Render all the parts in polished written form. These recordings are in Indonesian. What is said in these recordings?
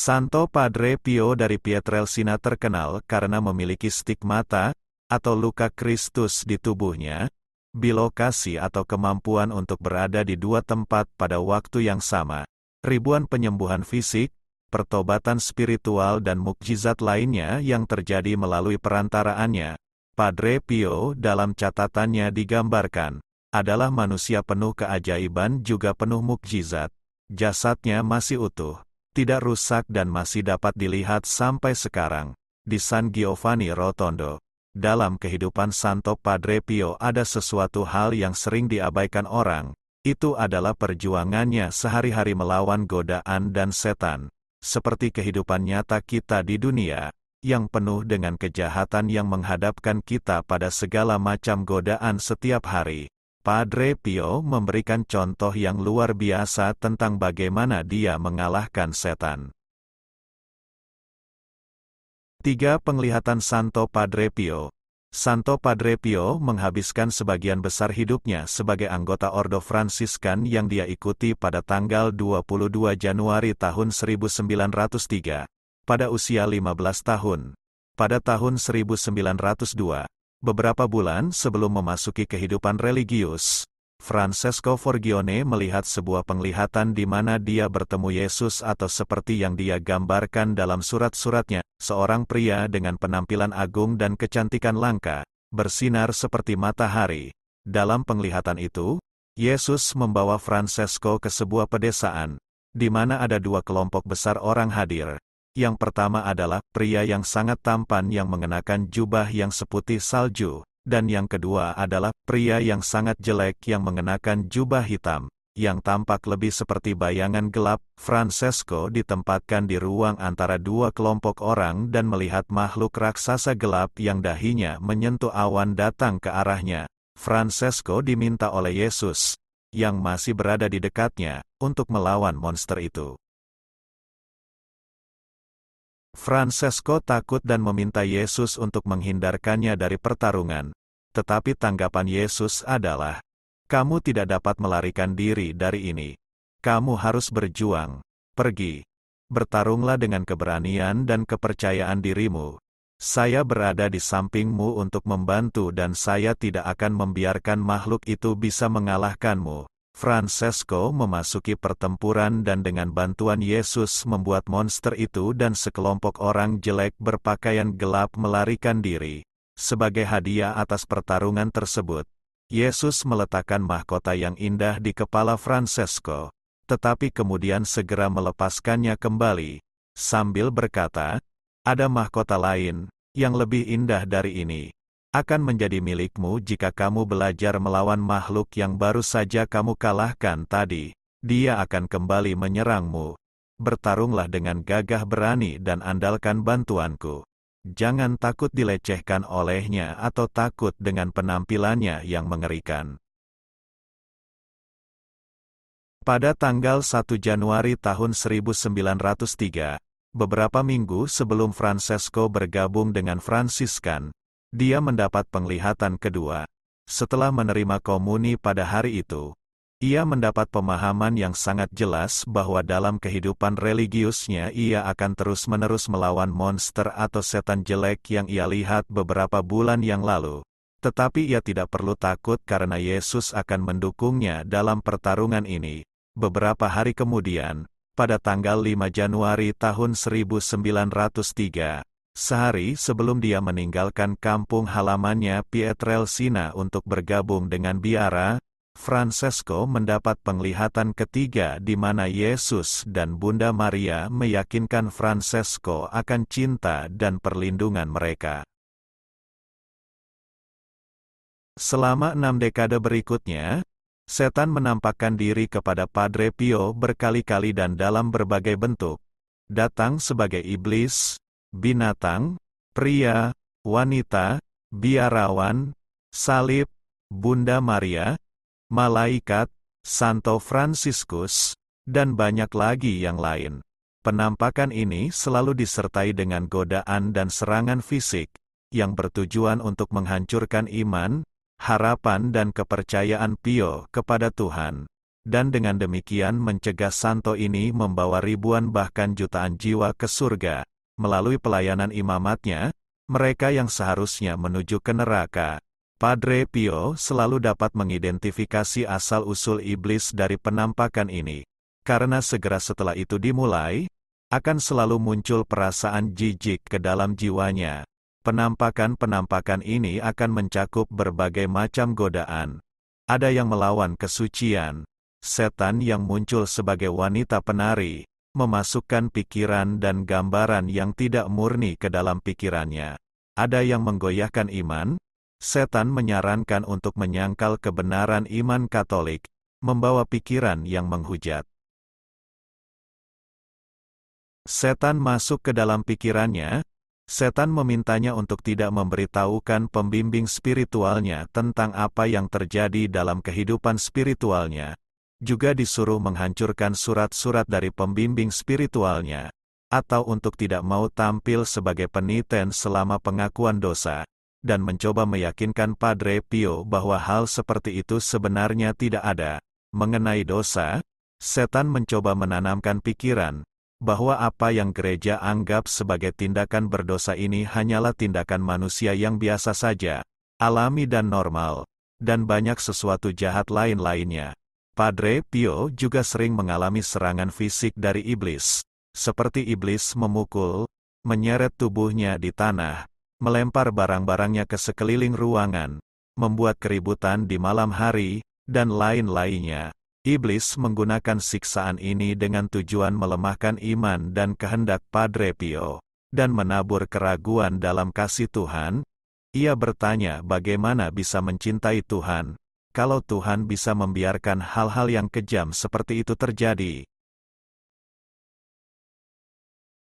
Santo Padre Pio dari Pietrelcina terkenal karena memiliki stigmata, atau luka Kristus di tubuhnya, bilokasi atau kemampuan untuk berada di dua tempat pada waktu yang sama, ribuan penyembuhan fisik, pertobatan spiritual dan mukjizat lainnya yang terjadi melalui perantaraannya. Padre Pio dalam catatannya digambarkan, adalah manusia penuh keajaiban juga penuh mukjizat. Jasadnya masih utuh, tidak rusak dan masih dapat dilihat sampai sekarang, di San Giovanni Rotondo. Dalam kehidupan Santo Padre Pio ada sesuatu hal yang sering diabaikan orang, itu adalah perjuangannya sehari-hari melawan godaan dan setan, seperti kehidupan nyata kita di dunia, yang penuh dengan kejahatan yang menghadapkan kita pada segala macam godaan setiap hari. Padre Pio memberikan contoh yang luar biasa tentang bagaimana dia mengalahkan setan. 3. Penglihatan Santo Padre Pio. Santo Padre Pio menghabiskan sebagian besar hidupnya sebagai anggota Ordo Fransiskan yang dia ikuti pada tanggal 22 Januari tahun 1903, pada usia 15 tahun. Pada tahun 1902, beberapa bulan sebelum memasuki kehidupan religius, Francesco Forgione melihat sebuah penglihatan di mana dia bertemu Yesus atau seperti yang dia gambarkan dalam surat-suratnya, seorang pria dengan penampilan agung dan kecantikan langka, bersinar seperti matahari. Dalam penglihatan itu, Yesus membawa Francesco ke sebuah pedesaan, di mana ada dua kelompok besar orang hadir. Yang pertama adalah pria yang sangat tampan yang mengenakan jubah yang seputih salju, dan yang kedua adalah pria yang sangat jelek yang mengenakan jubah hitam, yang tampak lebih seperti bayangan gelap. Francesco ditempatkan di ruang antara dua kelompok orang dan melihat makhluk raksasa gelap yang dahinya menyentuh awan datang ke arahnya. Francesco diminta oleh Yesus, yang masih berada di dekatnya, untuk melawan monster itu. Francesco takut dan meminta Yesus untuk menghindarkannya dari pertarungan. Tetapi tanggapan Yesus adalah, "Kamu tidak dapat melarikan diri dari ini. Kamu harus berjuang. Pergi. Bertarunglah dengan keberanian dan kepercayaan dirimu. Saya berada di sampingmu untuk membantu dan saya tidak akan membiarkan makhluk itu bisa mengalahkanmu." Francesco memasuki pertempuran dan dengan bantuan Yesus membuat monster itu dan sekelompok orang jelek berpakaian gelap melarikan diri. Sebagai hadiah atas pertarungan tersebut, Yesus meletakkan mahkota yang indah di kepala Francesco, tetapi kemudian segera melepaskannya kembali, sambil berkata, "Ada mahkota lain, yang lebih indah dari ini, akan menjadi milikmu jika kamu belajar melawan makhluk yang baru saja kamu kalahkan tadi. Dia akan kembali menyerangmu. Bertarunglah dengan gagah berani dan andalkan bantuanku. Jangan takut dilecehkan olehnya atau takut dengan penampilannya yang mengerikan." Pada tanggal 1 Januari tahun 1903, beberapa minggu sebelum Francesco bergabung dengan Fransiskan, dia mendapat penglihatan kedua. Setelah menerima komuni pada hari itu, ia mendapat pemahaman yang sangat jelas bahwa dalam kehidupan religiusnya ia akan terus-menerus melawan monster atau setan jelek yang ia lihat beberapa bulan yang lalu. Tetapi ia tidak perlu takut karena Yesus akan mendukungnya dalam pertarungan ini. Beberapa hari kemudian, pada tanggal 5 Januari tahun 1903, sehari sebelum dia meninggalkan kampung halamannya Pietrelcina untuk bergabung dengan biara, Francesco mendapat penglihatan ketiga di mana Yesus dan Bunda Maria meyakinkan Francesco akan cinta dan perlindungan mereka. Selama 6 dekade berikutnya, setan menampakkan diri kepada Padre Pio berkali-kali dan dalam berbagai bentuk. Datang sebagai iblis, binatang, pria, wanita, biarawan, salib, Bunda Maria, malaikat, Santo Fransiskus, dan banyak lagi yang lain. Penampakan ini selalu disertai dengan godaan dan serangan fisik, yang bertujuan untuk menghancurkan iman, harapan dan kepercayaan Pio kepada Tuhan. dan dengan demikian mencegah santo ini membawa ribuan bahkan jutaan jiwa ke surga, melalui pelayanan imamatnya, mereka yang seharusnya menuju ke neraka. Padre Pio selalu dapat mengidentifikasi asal-usul iblis dari penampakan ini, karena segera setelah itu dimulai, akan selalu muncul perasaan jijik ke dalam jiwanya. Penampakan-penampakan ini akan mencakup berbagai macam godaan. Ada yang melawan kesucian, setan yang muncul sebagai wanita penari, memasukkan pikiran dan gambaran yang tidak murni ke dalam pikirannya. Ada yang menggoyahkan iman, setan menyarankan untuk menyangkal kebenaran iman Katolik, membawa pikiran yang menghujat. Setan masuk ke dalam pikirannya, setan memintanya untuk tidak memberitahukan pembimbing spiritualnya tentang apa yang terjadi dalam kehidupan spiritualnya. Juga disuruh menghancurkan surat-surat dari pembimbing spiritualnya, atau untuk tidak mau tampil sebagai peniten selama pengakuan dosa, dan mencoba meyakinkan Padre Pio bahwa hal seperti itu sebenarnya tidak ada. Mengenai dosa, setan mencoba menanamkan pikiran, bahwa apa yang gereja anggap sebagai tindakan berdosa ini hanyalah tindakan manusia yang biasa saja, alami dan normal, dan banyak sesuatu jahat lain-lainnya. Padre Pio juga sering mengalami serangan fisik dari iblis, seperti iblis memukul, menyeret tubuhnya di tanah, melempar barang-barangnya ke sekeliling ruangan, membuat keributan di malam hari, dan lain-lainnya. Iblis menggunakan siksaan ini dengan tujuan melemahkan iman dan kehendak Padre Pio, dan menabur keraguan dalam kasih Tuhan. Ia bertanya bagaimana bisa mencintai Tuhan, kalau Tuhan bisa membiarkan hal-hal yang kejam seperti itu terjadi.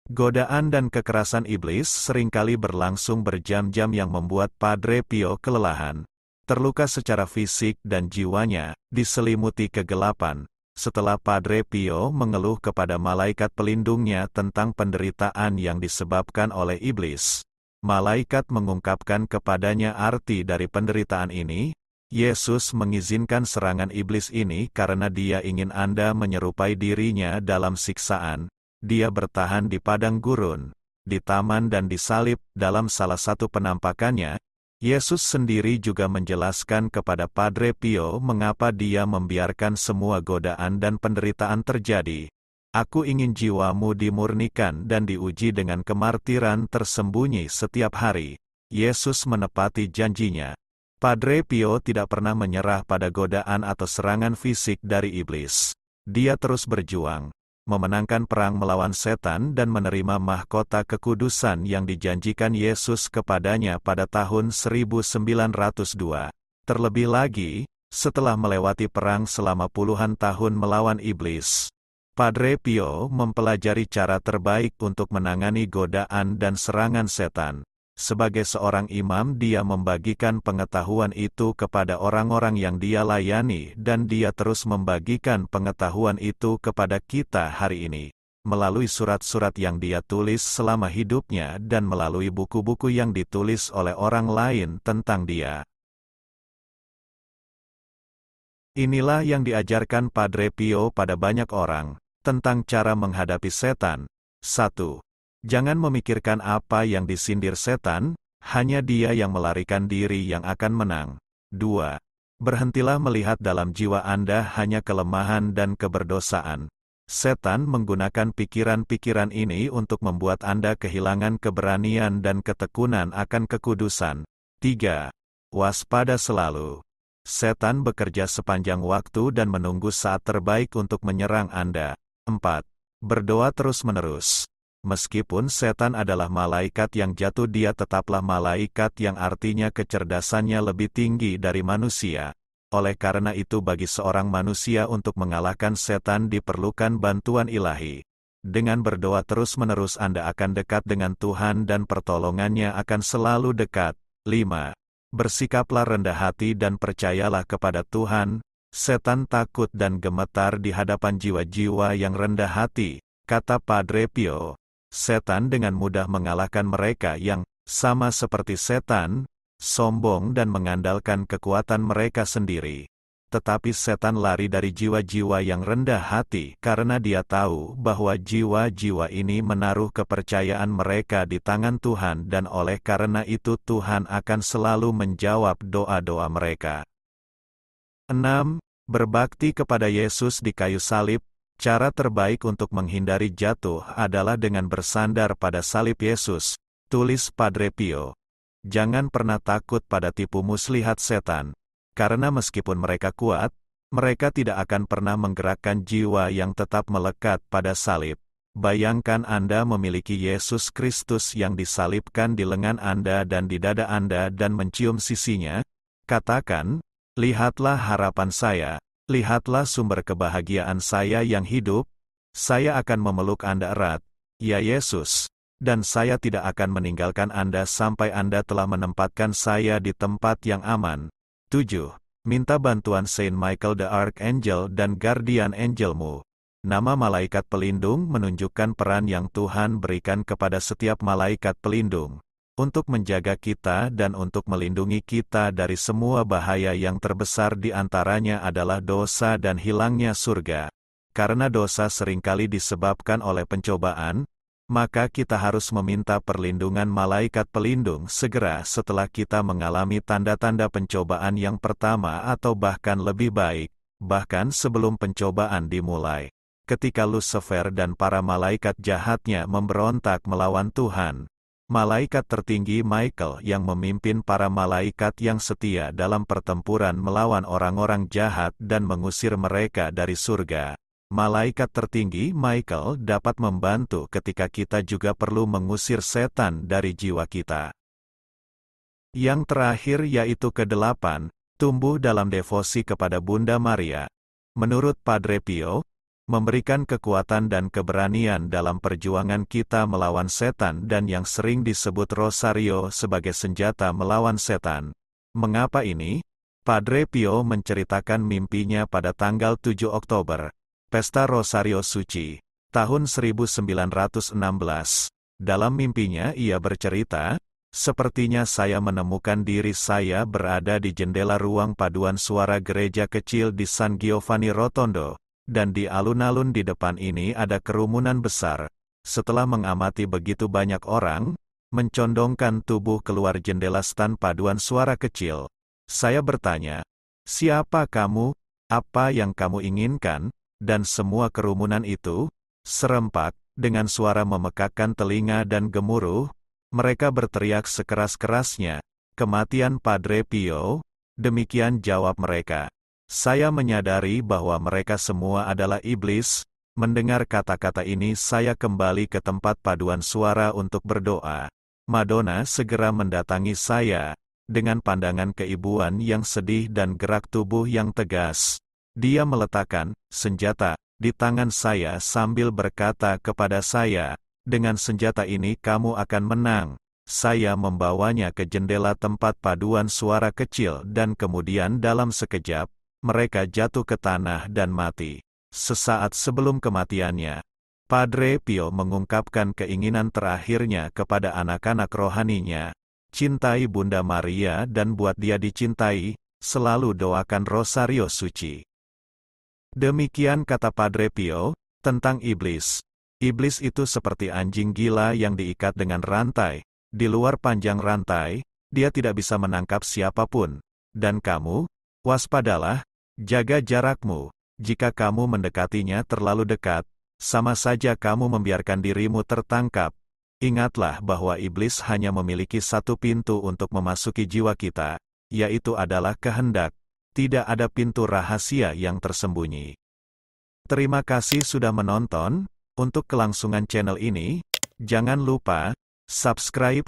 Godaan dan kekerasan iblis seringkali berlangsung berjam-jam yang membuat Padre Pio kelelahan, terluka secara fisik dan jiwanya, diselimuti kegelapan. Setelah Padre Pio mengeluh kepada malaikat pelindungnya tentang penderitaan yang disebabkan oleh iblis, malaikat mengungkapkan kepadanya arti dari penderitaan ini. Yesus mengizinkan serangan iblis ini karena Dia ingin Anda menyerupai dirinya dalam siksaan. Dia bertahan di padang gurun, di taman dan disalib. Dalam salah satu penampakannya, Yesus sendiri juga menjelaskan kepada Padre Pio mengapa Dia membiarkan semua godaan dan penderitaan terjadi. Aku ingin jiwamu dimurnikan dan diuji dengan kemartiran tersembunyi setiap hari. Yesus menepati janjinya. Padre Pio tidak pernah menyerah pada godaan atau serangan fisik dari iblis. Dia terus berjuang, memenangkan perang melawan setan dan menerima mahkota kekudusan yang dijanjikan Yesus kepadanya pada tahun 1902. Terlebih lagi, setelah melewati perang selama puluhan tahun melawan iblis, Padre Pio mempelajari cara terbaik untuk menangani godaan dan serangan setan. Sebagai seorang imam, dia membagikan pengetahuan itu kepada orang-orang yang dia layani, dan dia terus membagikan pengetahuan itu kepada kita hari ini, melalui surat-surat yang dia tulis selama hidupnya dan melalui buku-buku yang ditulis oleh orang lain tentang dia. Inilah yang diajarkan Padre Pio pada banyak orang, tentang cara menghadapi setan. 1. Jangan memikirkan apa yang disindir setan, hanya dia yang melarikan diri yang akan menang. 2. Berhentilah melihat dalam jiwa Anda hanya kelemahan dan keberdosaan. Setan menggunakan pikiran-pikiran ini untuk membuat Anda kehilangan keberanian dan ketekunan akan kekudusan. 3. Waspada selalu. Setan bekerja sepanjang waktu dan menunggu saat terbaik untuk menyerang Anda. 4. Berdoa terus-menerus. Meskipun setan adalah malaikat yang jatuh, dia tetaplah malaikat yang artinya kecerdasannya lebih tinggi dari manusia. Oleh karena itu bagi seorang manusia untuk mengalahkan setan diperlukan bantuan ilahi. Dengan berdoa terus-menerus Anda akan dekat dengan Tuhan dan pertolongannya akan selalu dekat. 5. Bersikaplah rendah hati dan percayalah kepada Tuhan. Setan takut dan gemetar di hadapan jiwa-jiwa yang rendah hati, kata Padre Pio. Setan dengan mudah mengalahkan mereka yang, sama seperti setan, sombong dan mengandalkan kekuatan mereka sendiri. tetapi setan lari dari jiwa-jiwa yang rendah hati karena dia tahu bahwa jiwa-jiwa ini menaruh kepercayaan mereka di tangan Tuhan dan oleh karena itu Tuhan akan selalu menjawab doa-doa mereka. 6. Berbakti kepada Yesus di kayu salib. Cara terbaik untuk menghindari jatuh adalah dengan bersandar pada salib Yesus, tulis Padre Pio. Jangan pernah takut pada tipu muslihat setan. Karena meskipun mereka kuat, mereka tidak akan pernah menggerakkan jiwa yang tetap melekat pada salib. Bayangkan Anda memiliki Yesus Kristus yang disalibkan di lengan Anda dan di dada Anda dan mencium sisinya. Katakan, lihatlah harapan saya, lihatlah sumber kebahagiaan saya yang hidup. Saya akan memeluk Anda erat, ya Yesus, dan saya tidak akan meninggalkan Anda sampai Anda telah menempatkan saya di tempat yang aman. 7. Minta bantuan Saint Michael the Archangel dan Guardian Angelmu. Nama malaikat pelindung menunjukkan peran yang Tuhan berikan kepada setiap malaikat pelindung, untuk menjaga kita dan untuk melindungi kita dari semua bahaya yang terbesar di antaranya adalah dosa dan hilangnya surga. Karena dosa seringkali disebabkan oleh pencobaan, maka kita harus meminta perlindungan malaikat pelindung segera setelah kita mengalami tanda-tanda pencobaan yang pertama atau bahkan lebih baik, bahkan sebelum pencobaan dimulai. Ketika Lucifer dan para malaikat jahatnya memberontak melawan Tuhan, malaikat tertinggi Michael yang memimpin para malaikat yang setia dalam pertempuran melawan orang-orang jahat dan mengusir mereka dari surga. Malaikat tertinggi Michael dapat membantu ketika kita juga perlu mengusir setan dari jiwa kita. Yang terakhir yaitu ke-8, tumbuh dalam devosi kepada Bunda Maria. Menurut Padre Pio, memberikan kekuatan dan keberanian dalam perjuangan kita melawan setan dan yang sering disebut Rosario sebagai senjata melawan setan. Mengapa ini? Padre Pio menceritakan mimpinya pada tanggal 7 Oktober. Pesta Rosario Suci, tahun 1916. Dalam mimpinya ia bercerita, sepertinya saya menemukan diri saya berada di jendela ruang paduan suara gereja kecil di San Giovanni Rotondo, dan di alun-alun di depan ini ada kerumunan besar. Setelah mengamati begitu banyak orang, mencondongkan tubuh keluar jendela stan paduan suara kecil, saya bertanya, "Siapa kamu? Apa yang kamu inginkan?" Dan semua kerumunan itu, serempak, dengan suara memekakkan telinga dan gemuruh, mereka berteriak sekeras-kerasnya, "Kematian Padre Pio!" Demikian jawab mereka. Saya menyadari bahwa mereka semua adalah iblis. Mendengar kata-kata ini saya kembali ke tempat paduan suara untuk berdoa. Madonna segera mendatangi saya, dengan pandangan keibuan yang sedih dan gerak tubuh yang tegas. Dia meletakkan senjata di tangan saya sambil berkata kepada saya, "Dengan senjata ini kamu akan menang." Saya membawanya ke jendela tempat paduan suara kecil dan kemudian dalam sekejap, mereka jatuh ke tanah dan mati. Sesaat sebelum kematiannya, Padre Pio mengungkapkan keinginan terakhirnya kepada anak-anak rohaninya. Cintai Bunda Maria dan buat dia dicintai, selalu doakan Rosario Suci. Demikian kata Padre Pio, tentang iblis. Iblis itu seperti anjing gila yang diikat dengan rantai. Di luar panjang rantai, dia tidak bisa menangkap siapapun. Dan kamu, waspadalah, jaga jarakmu. Jika kamu mendekatinya terlalu dekat, sama saja kamu membiarkan dirimu tertangkap. Ingatlah bahwa iblis hanya memiliki satu pintu untuk memasuki jiwa kita, yaitu adalah kehendak. Tidak ada pintu rahasia yang tersembunyi. Terima kasih sudah menonton. Untuk kelangsungan channel ini, jangan lupa subscribe,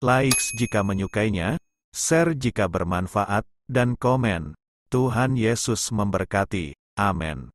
like jika menyukainya, share jika bermanfaat, dan komen. Tuhan Yesus memberkati. Amin.